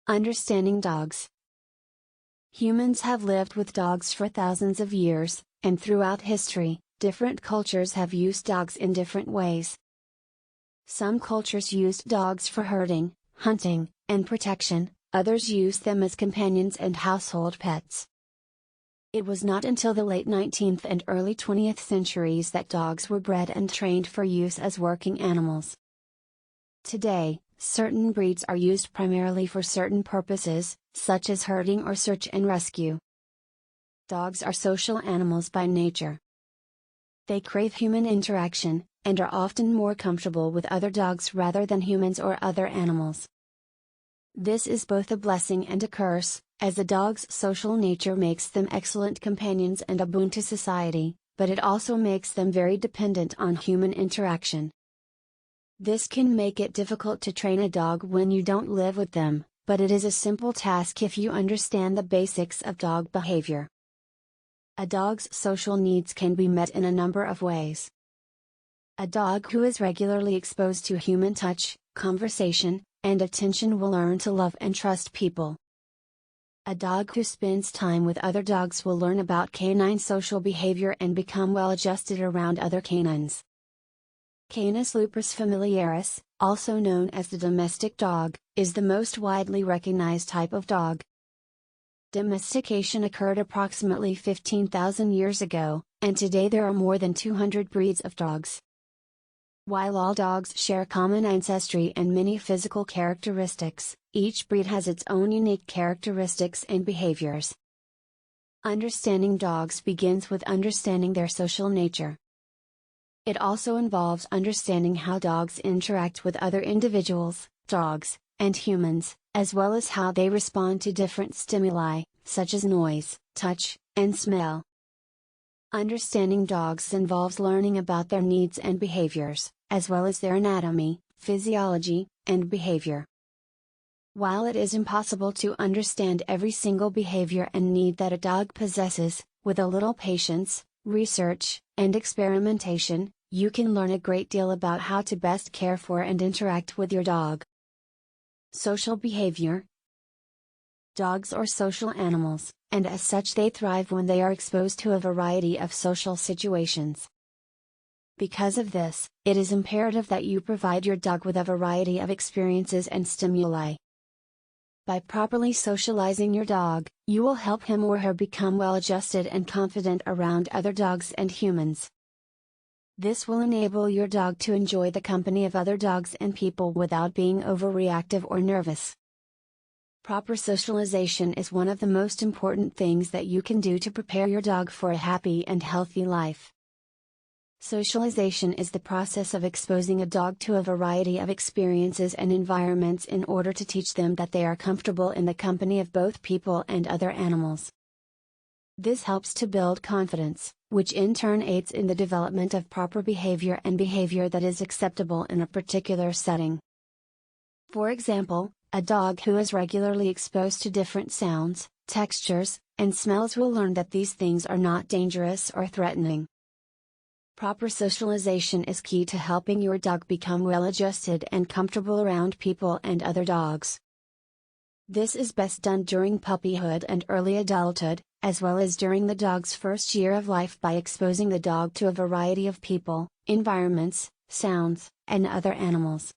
Understanding dogs. Humans have lived with dogs for thousands of years, and throughout history, different cultures have used dogs in different ways. Some cultures used dogs for herding, hunting, and protection, others used them as companions and household pets. It was not until the late 19th and early 20th centuries that dogs were bred and trained for use as working animals. Today, certain breeds are used primarily for certain purposes, such as herding or search and rescue. Dogs are social animals by nature. They crave human interaction, and are often more comfortable with other dogs rather than humans or other animals. This is both a blessing and a curse, as a dog's social nature makes them excellent companions and a boon to society, but it also makes them very dependent on human interaction. This can make it difficult to train a dog when you don't live with them, but it is a simple task if you understand the basics of dog behavior. A dog's social needs can be met in a number of ways. A dog who is regularly exposed to human touch, conversation, and attention will learn to love and trust people. A dog who spends time with other dogs will learn about canine social behavior and become well adjusted around other canines. Canis lupus familiaris, also known as the domestic dog, is the most widely recognized type of dog. Domestication occurred approximately 15,000 years ago, and today there are more than 200 breeds of dogs. While all dogs share common ancestry and many physical characteristics, each breed has its own unique characteristics and behaviors. Understanding dogs begins with understanding their social nature. It also involves understanding how dogs interact with other individuals, dogs, and humans, as well as how they respond to different stimuli, such as noise, touch, and smell. Understanding dogs involves learning about their needs and behaviors, as well as their anatomy, physiology, and behavior. While it is impossible to understand every single behavior and need that a dog possesses, with a little patience, research, and experimentation, you can learn a great deal about how to best care for and interact with your dog. Social behavior. Dogs are social animals, and as such they thrive when they are exposed to a variety of social situations. Because of this, it is imperative that you provide your dog with a variety of experiences and stimuli. By properly socializing your dog, you will help him or her become well adjusted and confident around other dogs and humans. This will enable your dog to enjoy the company of other dogs and people without being overreactive or nervous. Proper socialization is one of the most important things that you can do to prepare your dog for a happy and healthy life. Socialization is the process of exposing a dog to a variety of experiences and environments in order to teach them that they are comfortable in the company of both people and other animals. This helps to build confidence, which in turn aids in the development of proper behavior and behavior that is acceptable in a particular setting. For example, a dog who is regularly exposed to different sounds, textures, and smells will learn that these things are not dangerous or threatening. Proper socialization is key to helping your dog become well adjusted and comfortable around people and other dogs. This is best done during puppyhood and early adulthood, as well as during the dog's first year of life by exposing the dog to a variety of people, environments, sounds, and other animals.